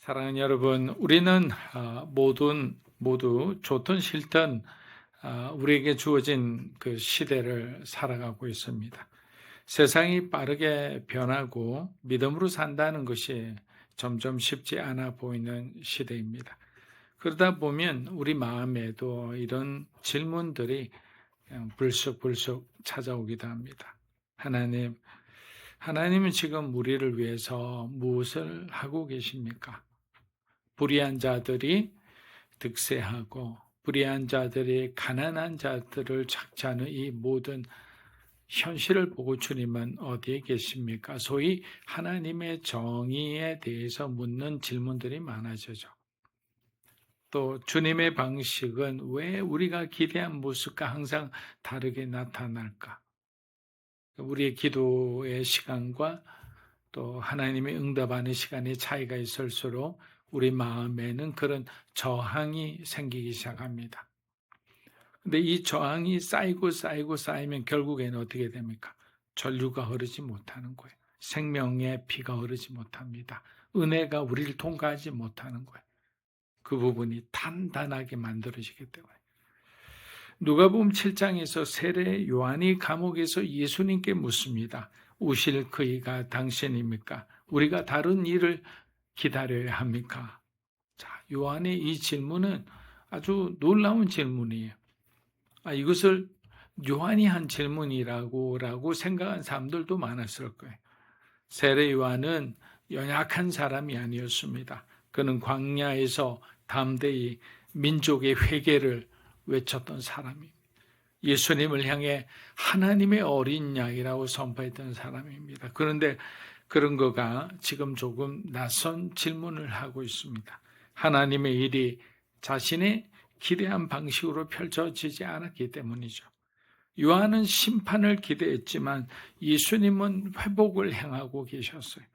사랑하는 여러분, 우리는 모두 좋든 싫든 우리에게 주어진 그 시대를 살아가고 있습니다. 세상이 빠르게 변하고 믿음으로 산다는 것이 점점 쉽지 않아 보이는 시대입니다. 그러다 보면 우리 마음에도 이런 질문들이 그냥 불쑥불쑥 찾아오기도 합니다. 하나님은 지금 우리를 위해서 무엇을 하고 계십니까? 불의한 자들이 득세하고 불의한 자들이 가난한 자들을 착취하는 이 모든 현실을 보고 주님은 어디에 계십니까? 소위 하나님의 정의에 대해서 묻는 질문들이 많아지죠. 또 주님의 방식은 왜 우리가 기대한 모습과 항상 다르게 나타날까? 우리의 기도의 시간과 또 하나님의 응답하는 시간의 차이가 있을수록 우리 마음에는 그런 저항이 생기기 시작합니다. 근데 이 저항이 쌓이면 결국에는 어떻게 됩니까? 전류가 흐르지 못하는 거예요. 생명의 피가 흐르지 못합니다. 은혜가 우리를 통과하지 못하는 거예요. 그 부분이 단단하게 만들어지기 때문에. 누가복음 7장에서 세례 요한이 감옥에서 예수님께 묻습니다. 오실 그이가 당신입니까? 우리가 다른 일을 기다려야 합니까? 자, 요한의 이 질문은 아주 놀라운 질문이에요. 이것을 요한이 한 질문이라고 생각한 사람들도 많았을 거예요. 세례 요한은 연약한 사람이 아니었습니다. 그는 광야에서 담대히 민족의 회개를 외쳤던 사람입니다. 예수님을 향해 하나님의 어린 양이라고 선포했던 사람입니다. 그런데 그런 거가 지금 조금 낯선 질문을 하고 있습니다. 하나님의 일이 자신의 기대한 방식으로 펼쳐지지 않았기 때문이죠. 요한은 심판을 기대했지만 예수님은 회복을 행하고 계셨어요.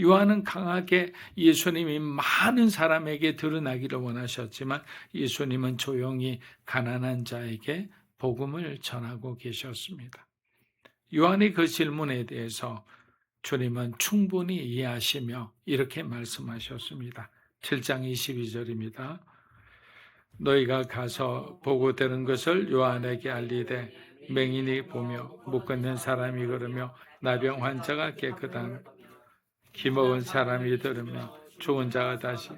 요한은 강하게 예수님이 많은 사람에게 드러나기를 원하셨지만 예수님은 조용히 가난한 자에게 복음을 전하고 계셨습니다. 요한의 그 질문에 대해서 주님은 충분히 이해하시며 이렇게 말씀하셨습니다. 7장 22절입니다. 너희가 가서 보고 들은 것을 요한에게 알리되 맹인이 보며 못 걷는 사람이 걸으며 나병 환자가 깨끗한 기먹은 사람이 들으며 죽은 자가 다시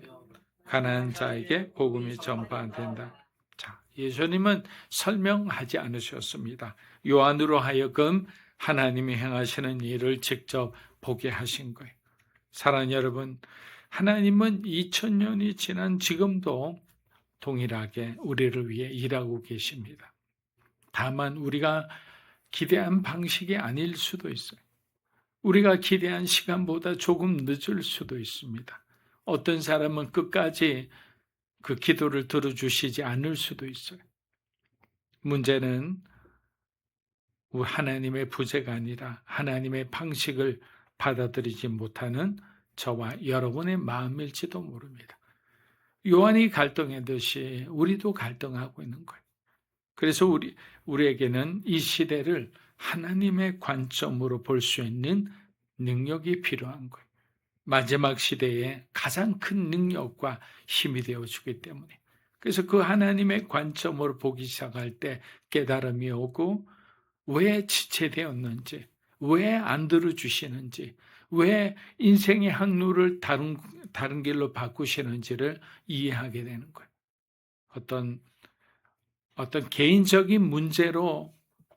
가난한 자에게 복음이 전파된다. 자, 예수님은 설명하지 않으셨습니다. 요한으로 하여금 하나님이 행하시는 일을 직접 보게 하신 거예요. 사랑하는 여러분, 하나님은 2000년이 지난 지금도 동일하게 우리를 위해 일하고 계십니다. 다만 우리가 기대한 방식이 아닐 수도 있어요. 우리가 기대한 시간보다 조금 늦을 수도 있습니다. 어떤 사람은 끝까지 그 기도를 들어주시지 않을 수도 있어요. 문제는 하나님의 부재가 아니라 하나님의 방식을 받아들이지 못하는 저와 여러분의 마음일지도 모릅니다. 요한이 갈등했듯이 우리도 갈등하고 있는 거예요. 그래서 우리에게는 이 시대를 하나님의 관점으로 볼 수 있는 능력이 필요한 거예요. 마지막 시대에 가장 큰 능력과 힘이 되어주기 때문에. 그래서 그 하나님의 관점으로 보기 시작할 때 깨달음이 오고 왜 지체되었는지, 왜 안 들어주시는지, 왜 인생의 항로를 다른 길로 바꾸시는지를 이해하게 되는 거예요. 어떤 개인적인 문제로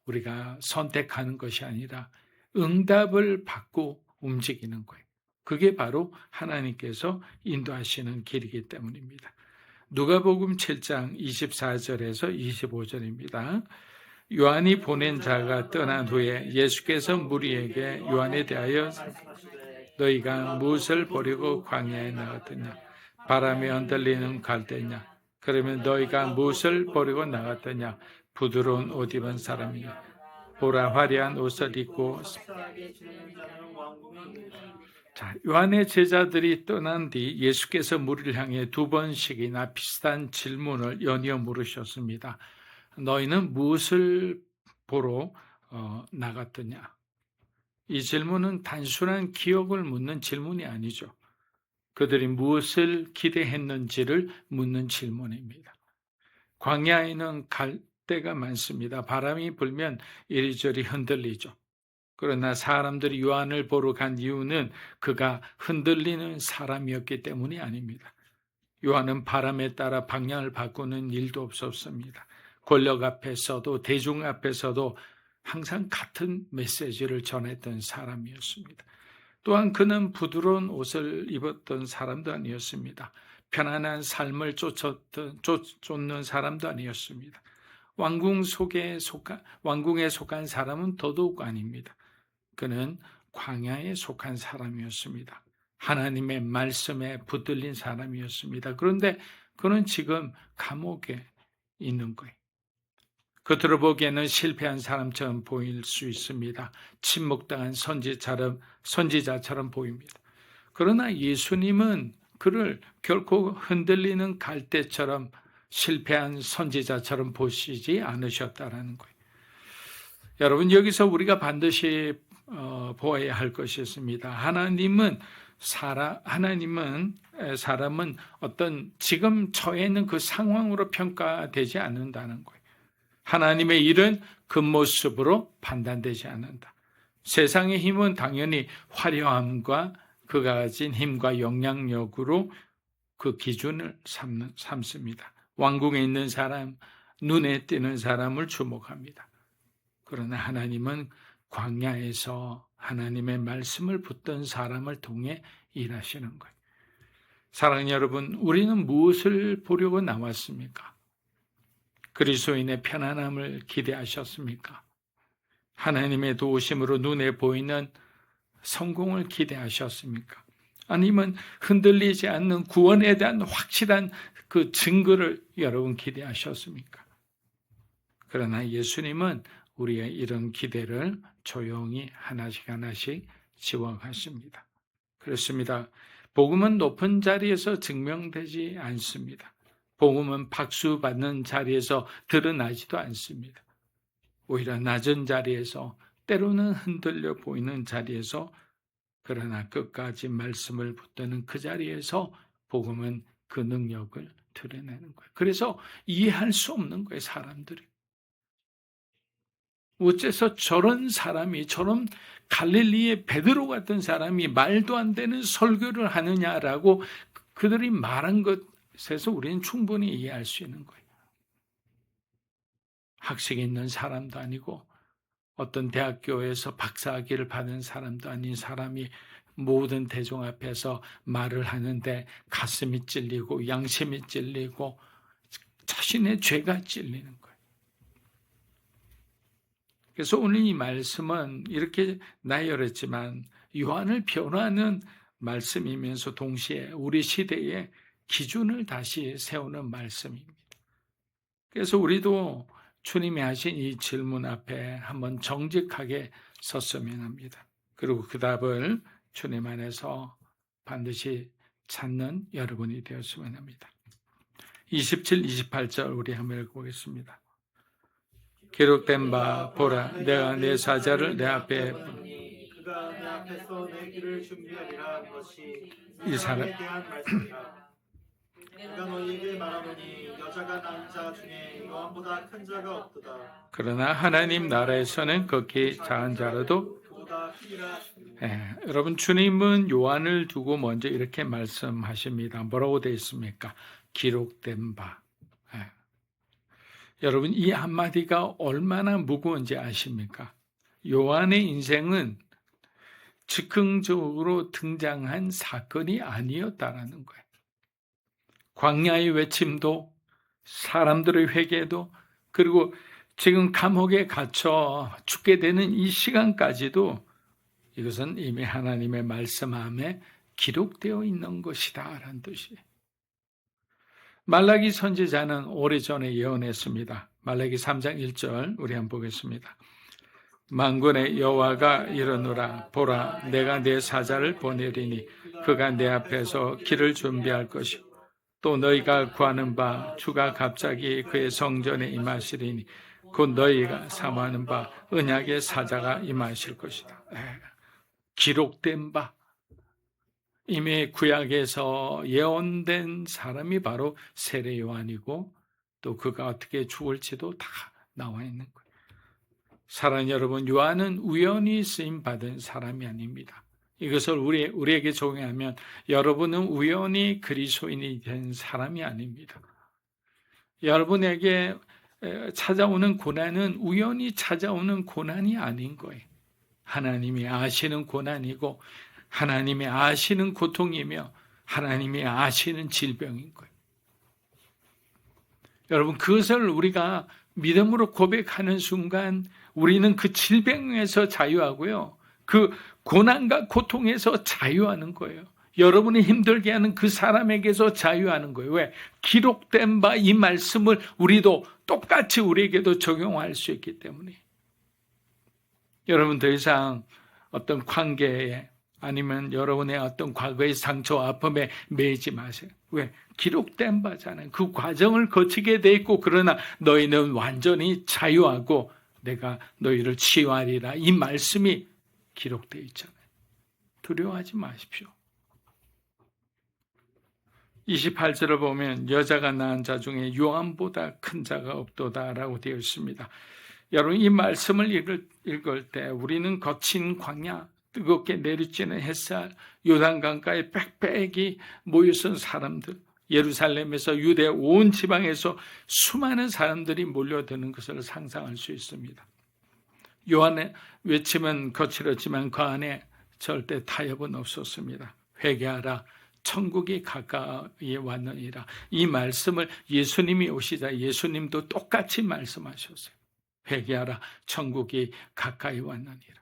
우리가 선택하는 것이 아니라 응답을 받고 움직이는 거예요. 그게 바로 하나님께서 인도하시는 길이기 때문입니다. 누가복음 7장 24절에서 25절입니다. 요한이 보낸 자가 떠난 후에 예수께서 무리에게 요한에 대하여 너희가 무엇을 보려고 광야에 나갔더냐? 바람에 흔들리는 갈대냐? 그러면 너희가 무엇을 보려고 나갔더냐? 부드러운 옷 입은 사람이냐? 보라 화려한 옷을 입고. 자, 요한의 제자들이 떠난 뒤 예수께서 무리를 향해 2번씩이나 비슷한 질문을 연이어 물으셨습니다. 너희는 무엇을 보러 나갔더냐? 이 질문은 단순한 기억을 묻는 질문이 아니죠. 그들이 무엇을 기대했는지를 묻는 질문입니다. 광야에는 갈대가 많습니다. 바람이 불면 이리저리 흔들리죠. 그러나 사람들이 요한을 보러 간 이유는 그가 흔들리는 사람이었기 때문이 아닙니다. 요한은 바람에 따라 방향을 바꾸는 일도 없었습니다. 권력 앞에서도 대중 앞에서도 항상 같은 메시지를 전했던 사람이었습니다. 또한 그는 부드러운 옷을 입었던 사람도 아니었습니다. 편안한 삶을 쫓는 사람도 아니었습니다. 왕궁에 속한 사람은 더더욱 아닙니다. 그는 광야에 속한 사람이었습니다. 하나님의 말씀에 붙들린 사람이었습니다. 그런데 그는 지금 감옥에 있는 거예요. 겉으로 보기에는 실패한 사람처럼 보일 수 있습니다. 침묵당한 선지자처럼 보입니다. 그러나 예수님은 그를 결코 흔들리는 갈대처럼 실패한 선지자처럼 보시지 않으셨다라는 거예요. 여러분, 여기서 우리가 반드시 보아야 할 것이 있습니다. 하나님은 사람은 어떤 지금 처해 있는 그 상황으로 평가되지 않는다는 거예요. 하나님의 일은 그 모습으로 판단되지 않는다. 세상의 힘은 당연히 화려함과 그가 가진 힘과 영향력으로 그 기준을 삼습니다. 왕궁에 있는 사람, 눈에 띄는 사람을 주목합니다. 그러나 하나님은 광야에서 하나님의 말씀을 붙든 사람을 통해 일하시는 거예요. 사랑하는 여러분, 우리는 무엇을 보려고 나왔습니까? 그리스도인의 편안함을 기대하셨습니까? 하나님의 도우심으로 눈에 보이는 성공을 기대하셨습니까? 아니면 흔들리지 않는 구원에 대한 확실한 그 증거를 여러분 기대하셨습니까? 그러나 예수님은 우리의 이런 기대를 조용히 하나씩 지워가십니다. 그렇습니다. 복음은 높은 자리에서 증명되지 않습니다. 복음은 박수 받는 자리에서 드러나지도 않습니다. 오히려 낮은 자리에서, 때로는 흔들려 보이는 자리에서, 그러나 끝까지 말씀을 붙드는 그 자리에서 복음은 그 능력을 드러내는 거예요. 그래서 이해할 수 없는 거예요, 사람들이. 어째서 저런 갈릴리의 베드로 같은 사람이 말도 안 되는 설교를 하느냐라고 그들이 말한 것에서 우리는 충분히 이해할 수 있는 거예요. 학식이 있는 사람도 아니고 어떤 대학교에서 박사학위를 받은 사람도 아닌 사람이 모든 대중 앞에서 말을 하는데 가슴이 찔리고 양심이 찔리고 자신의 죄가 찔리는 거예요. 그래서 오늘 이 말씀은 이렇게 나열했지만 요한을 변호하는 말씀이면서 동시에 우리 시대의 기준을 다시 세우는 말씀입니다. 그래서 우리도 주님이 하신 이 질문 앞에 한번 정직하게 섰으면 합니다. 그리고 그 답을 주님 안에서 반드시 찾는 여러분이 되었으면 합니다. 27, 28절 우리 한번 읽어보겠습니다. 기록된 바 보라, 내가 내 사자를 내 앞에 그가 내 앞에서 내 길을 준비하리라 한 것이 이 사람에 대한 말씀이라. 내가 너희에게 말하노니 여자가 낳은 자 중에 요한보다 큰 자가 없도다. 그러나 하나님 나라에서는 극히 작은 자라도 그보다 크리라. 여러분, 주님은 요한을 두고 먼저 이렇게 말씀하십니다. 뭐라고 되어 있습니까? 기록된 바. 여러분, 이 한마디가 얼마나 무거운지 아십니까? 요한의 인생은 즉흥적으로 등장한 사건이 아니었다라는 거예요. 광야의 외침도, 사람들의 회개도, 그리고 지금 감옥에 갇혀 죽게 되는 이 시간까지도 이것은 이미 하나님의 말씀함에 기록되어 있는 것이다 라는 뜻이에요. 말라기 선지자는 오래전에 예언했습니다. 말라기 3장 1절 우리 한번 보겠습니다. 만군의 여호와가 이르노라, 보라, 내가 내 사자를 보내리니 그가 내 앞에서 길을 준비할 것이고 또 너희가 구하는 바 주가 갑자기 그의 성전에 임하시리니 곧 너희가 사모하는 바 언약의 사자가 임하실 것이다. 기록된 바, 이미 구약에서 예언된 사람이 바로 세례 요한이고 또 그가 어떻게 죽을지도 다 나와 있는 거예요. 사랑하는 여러분, 요한은 우연히 쓰임 받은 사람이 아닙니다. 이것을 우리에게 적용하면 여러분은 우연히 그리스도인이 된 사람이 아닙니다. 여러분에게 찾아오는 고난은 우연히 찾아오는 고난이 아닌 거예요. 하나님이 아시는 고난이고 하나님이 아시는 고통이며 하나님이 아시는 질병인 거예요. 여러분, 그것을 우리가 믿음으로 고백하는 순간 우리는 그 질병에서 자유하고요. 그 고난과 고통에서 자유하는 거예요. 여러분이 힘들게 하는 그 사람에게서 자유하는 거예요. 왜? 기록된 바 이 말씀을 우리도 똑같이 우리에게도 적용할 수 있기 때문에. 여러분, 더 이상 어떤 관계에 아니면 여러분의 어떤 과거의 상처와 아픔에 매이지 마세요. 왜? 기록된 바잖아요. 그 과정을 거치게 돼 있고 그러나 너희는 완전히 자유하고 내가 너희를 치유하리라. 이 말씀이 기록되어 있잖아요. 두려워하지 마십시오. 28절을 보면 여자가 낳은 자 중에 요한보다 큰 자가 없도다라고 되어 있습니다. 여러분, 이 말씀을 읽을 때 우리는 거친 광야, 뜨겁게 내리쬐는 햇살, 요단강가에 빽빽이 모여선 사람들, 예루살렘에서 유대 온 지방에서 수많은 사람들이 몰려드는 것을 상상할 수 있습니다. 요한의 외침은 거칠었지만 그 안에 절대 타협은 없었습니다. 회개하라, 천국이 가까이 왔느니라. 이 말씀을 예수님이 오시자 예수님도 똑같이 말씀하셨어요. 회개하라, 천국이 가까이 왔느니라.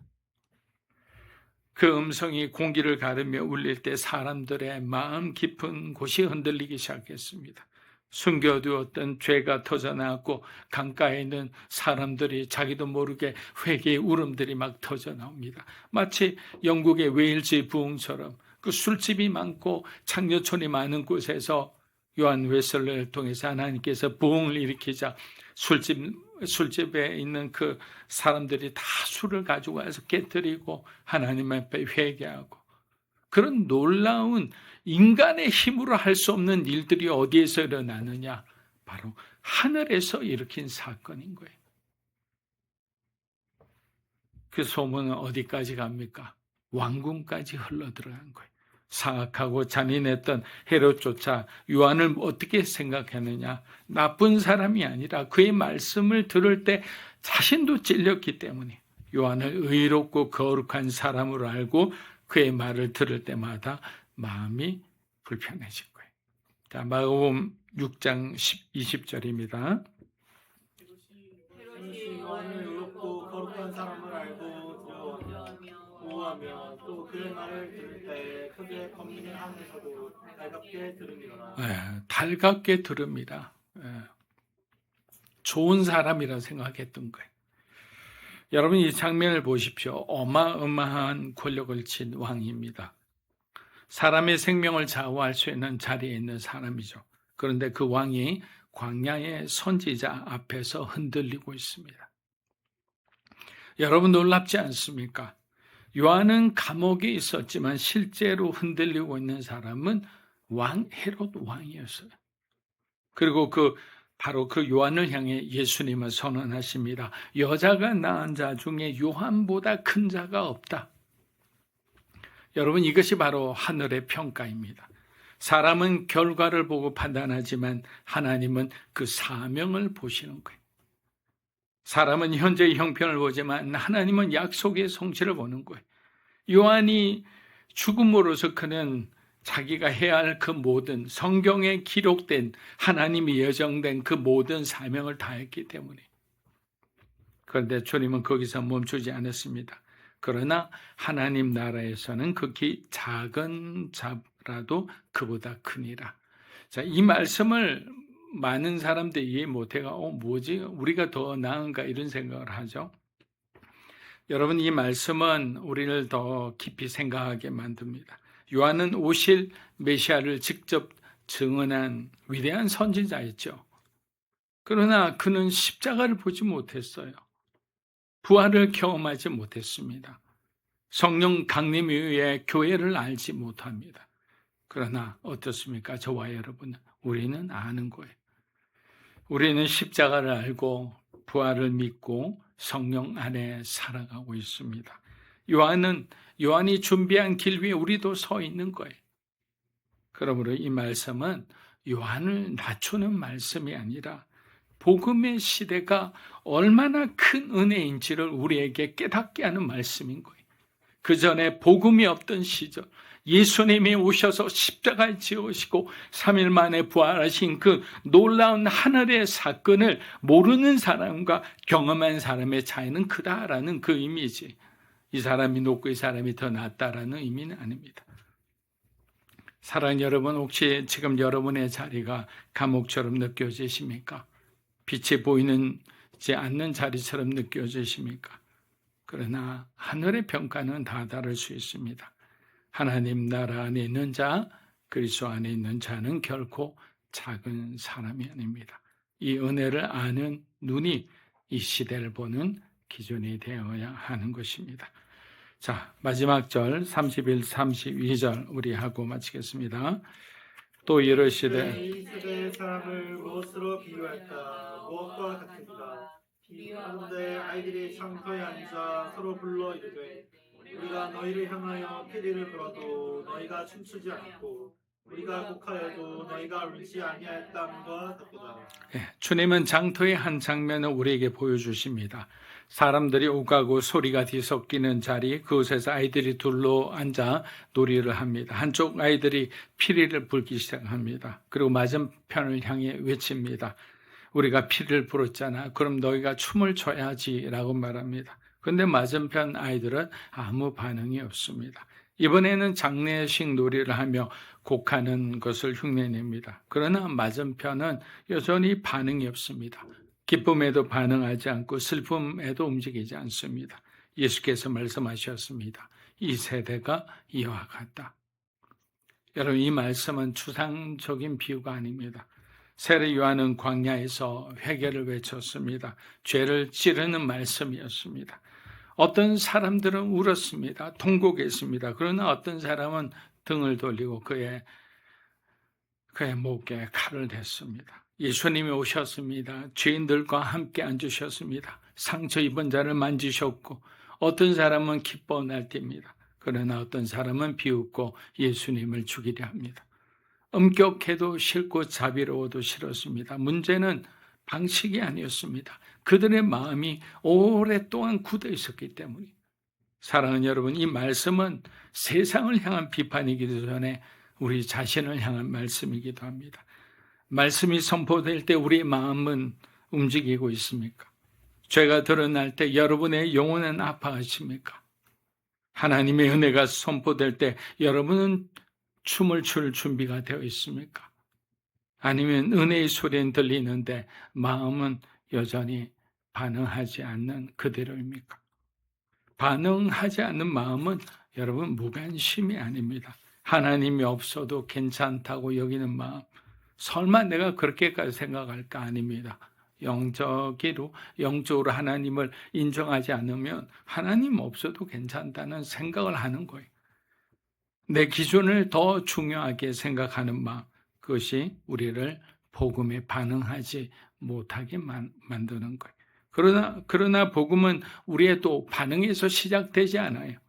그 음성이 공기를 가르며 울릴 때 사람들의 마음 깊은 곳이 흔들리기 시작했습니다. 숨겨두었던 죄가 터져나왔고 강가에 있는 사람들이 자기도 모르게 회개의 울음들이 막 터져나옵니다. 마치 영국의 웨일즈 부흥처럼 그 술집이 많고 창녀촌이 많은 곳에서 요한 웨슬레를 통해서 하나님께서 부흥을 일으키자 술집에 있는 그 사람들이 다 술을 가지고 와서 깨뜨리고 하나님 앞에 회개하고, 그런 놀라운 인간의 힘으로 할 수 없는 일들이 어디에서 일어나느냐? 바로 하늘에서 일으킨 사건인 거예요. 그 소문은 어디까지 갑니까? 왕궁까지 흘러들어간 거예요. 사악하고 잔인했던 헤롯조차 요한을 어떻게 생각했느냐? 나쁜 사람이 아니라 그의 말씀을 들을 때 자신도 찔렸기 때문에 요한을 의롭고 거룩한 사람으로 알고 그의 말을 들을 때마다 마음이 불편해진 거예요. 자, 마가복음 6장 20절입니다. 헤롯이 요한을 의롭고 거룩한 사람을 알고 두려워하며 또 그의 말을 들을 때 크게 범민을 하면서도 달갑게 들으리라. 달갑게 들읍니다. 좋은 사람이라 생각했던 거예요. 여러분, 이 장면을 보십시오. 어마어마한 권력을 쥔 왕입니다. 사람의 생명을 좌우할 수 있는 자리에 있는 사람이죠. 그런데 그 왕이 광야의 선지자 앞에서 흔들리고 있습니다. 여러분, 놀랍지 않습니까? 요한은 감옥에 있었지만 실제로 흔들리고 있는 사람은 헤롯 왕이었어요. 그리고 바로 그 요한을 향해 예수님은 선언하십니다. 여자가 낳은 자 중에 요한보다 큰 자가 없다. 여러분, 이것이 바로 하늘의 평가입니다. 사람은 결과를 보고 판단하지만 하나님은 그 사명을 보시는 거예요. 사람은 현재의 형편을 보지만 하나님은 약속의 성취를 보는 거예요. 요한이 죽음으로써 그는 자기가 해야 할 그 모든 성경에 기록된 하나님이 예정된 그 모든 사명을 다했기 때문에. 그런데 주님은 거기서 멈추지 않았습니다. 그러나 하나님 나라에서는 극히 작은 자라도 그보다 크니라. 자, 이 말씀을 많은 사람들이 이해 못해가 뭐지? 우리가 더 나은가? 이런 생각을 하죠. 여러분, 이 말씀은 우리를 더 깊이 생각하게 만듭니다. 요한은 오실 메시아를 직접 증언한 위대한 선지자였죠. 그러나 그는 십자가를 보지 못했어요. 부활을 경험하지 못했습니다. 성령 강림 이후에 교회를 알지 못합니다. 그러나 어떻습니까? 저와 여러분, 우리는 아는 거예요. 우리는 십자가를 알고 부활을 믿고 성령 안에 살아가고 있습니다. 요한이 준비한 길 위에 우리도 서 있는 거예요. 그러므로 이 말씀은 요한을 낮추는 말씀이 아니라 복음의 시대가 얼마나 큰 은혜인지를 우리에게 깨닫게 하는 말씀인 거예요. 그 전에 복음이 없던 시절, 예수님이 오셔서 십자가에 지으시고 3일 만에 부활하신 그 놀라운 하늘의 사건을 모르는 사람과 경험한 사람의 차이는 크다라는 그 의미지, 이 사람이 높고 이 사람이 더 낫다라는 의미는 아닙니다. 사랑하는 여러분, 혹시 지금 여러분의 자리가 감옥처럼 느껴지십니까? 빛이 보이지 않는 자리처럼 느껴지십니까? 그러나 하늘의 평가는 다 다를 수 있습니다. 하나님 나라 안에 있는 자, 그리스도 안에 있는 자는 결코 작은 사람이 아닙니다. 이 은혜를 아는 눈이 이 시대를 보는 기준이 되어야 하는 것입니다. 자, 마지막 절 31, 32절 우리 하고 마치겠습니다. 또 이르시되 이 세대의 사람을 무엇으로 비유할까? 무엇과 같을까? 비유하는데 아이들이 장터에 앉아 서로 불러 이르되 우리가 너희를 향하여 피리를 불어도 너희가 춤추지 않고 우리가 곡하여도 너희가 울지 아니하였다는것 같도다. 주님은 장터의 한 장면을 우리에게 보여주십니다. 사람들이 오가고 소리가 뒤섞이는 자리, 그곳에서 아이들이 둘러 앉아 놀이를 합니다. 한쪽 아이들이 피리를 불기 시작합니다. 그리고 맞은편을 향해 외칩니다. 우리가 피리를 불었잖아. 그럼 너희가 춤을 춰야지 라고 말합니다. 그런데 맞은편 아이들은 아무 반응이 없습니다. 이번에는 장례식 놀이를 하며 곡하는 것을 흉내냅니다. 그러나 맞은편은 여전히 반응이 없습니다. 기쁨에도 반응하지 않고 슬픔에도 움직이지 않습니다. 예수께서 말씀하셨습니다. 이 세대가 이와 같다. 여러분, 이 말씀은 추상적인 비유가 아닙니다. 세례 요한은 광야에서 회개를 외쳤습니다. 죄를 찌르는 말씀이었습니다. 어떤 사람들은 울었습니다. 통곡했습니다. 그러나 어떤 사람은 등을 돌리고 그의 목에 칼을 댔습니다. 예수님이 오셨습니다. 죄인들과 함께 앉으셨습니다. 상처 입은 자를 만지셨고 어떤 사람은 기뻐 날뜁니다. 그러나 어떤 사람은 비웃고 예수님을 죽이려 합니다. 엄격해도 싫고 자비로워도 싫었습니다. 문제는 방식이 아니었습니다. 그들의 마음이 오랫동안 굳어 있었기 때문에. 사랑하는 여러분, 이 말씀은 세상을 향한 비판이기도 전에 우리 자신을 향한 말씀이기도 합니다. 말씀이 선포될 때 우리 마음은 움직이고 있습니까? 죄가 드러날 때 여러분의 영혼은 아파하십니까? 하나님의 은혜가 선포될 때 여러분은 춤을 출 준비가 되어 있습니까? 아니면 은혜의 소리는 들리는데 마음은 여전히 반응하지 않는 그대로입니까? 반응하지 않는 마음은 여러분 무관심이 아닙니다. 하나님이 없어도 괜찮다고 여기는 마음, 설마 내가 그렇게까지 생각할까? 아닙니다. 영적으로 하나님을 인정하지 않으면 하나님 없어도 괜찮다는 생각을 하는 거예요. 내 기준을 더 중요하게 생각하는 마음, 그것이 우리를 복음에 반응하지 못하게 만드는 거예요. 그러나 복음은 우리의 또 반응에서 시작되지 않아요.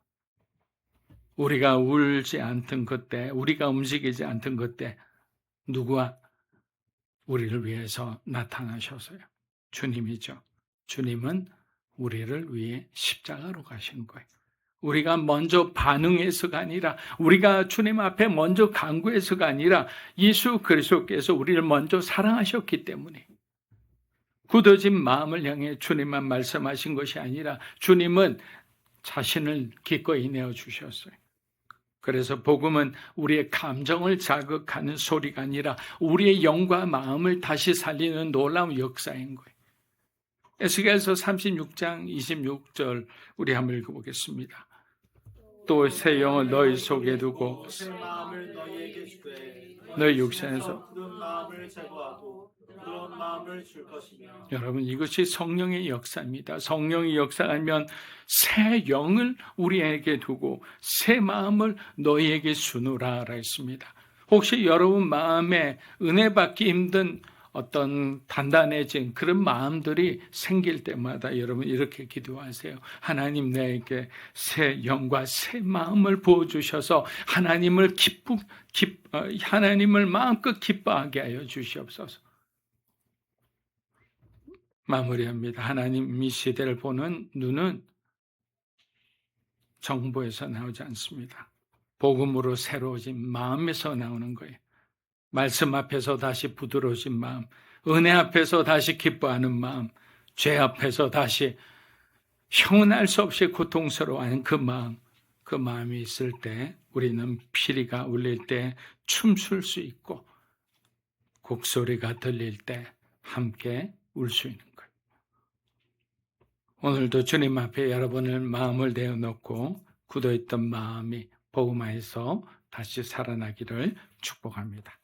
우리가 울지 않던 그때, 우리가 움직이지 않던 그때 누구와 우리를 위해서 나타나셔서요? 주님이죠. 주님은 우리를 위해 십자가로 가신 거예요. 우리가 먼저 반응해서가 아니라, 우리가 주님 앞에 먼저 간구해서가 아니라 예수 그리스도께서 우리를 먼저 사랑하셨기 때문에, 굳어진 마음을 향해 주님만 말씀하신 것이 아니라 주님은 자신을 기꺼이 내어주셨어요. 그래서 복음은 우리의 감정을 자극하는 소리가 아니라 우리의 영과 마음을 다시 살리는 놀라운 역사인 거예요. 에스겔서 36장 26절 우리 한번 읽어보겠습니다. 또 새 영을 너희 속에 두고 새 마음을 너희에게 주되 너희 육신에서 굳은 마음을 제거하고 부드러운 마음을 줄 것이며. 여러분, 이것이 성령의 역사입니다. 성령의 역사하면 새 영을 우리에게 두고 새 마음을 너희에게 주노라 했습니다. 혹시 여러분 마음에 은혜 받기 힘든 어떤 단단해진 그런 마음들이 생길 때마다 여러분 이렇게 기도하세요. 하나님, 내게 새 영과 새 마음을 부어주셔서 하나님을 마음껏 기뻐하게 하여 주시옵소서. 마무리합니다. 하나님, 이 시대를 보는 눈은 정보에서 나오지 않습니다. 복음으로 새로워진 마음에서 나오는 거예요. 말씀 앞에서 다시 부드러워진 마음, 은혜 앞에서 다시 기뻐하는 마음, 죄 앞에서 다시 형언할 수 없이 고통스러워하는 그 마음이 있을 때 우리는 피리가 울릴 때 춤출 수 있고 곡소리가 들릴 때 함께 울 수 있는 거예요. 오늘도 주님 앞에 여러분을 마음을 내어놓고 굳어있던 마음이 복음 안에서 다시 살아나기를 축복합니다.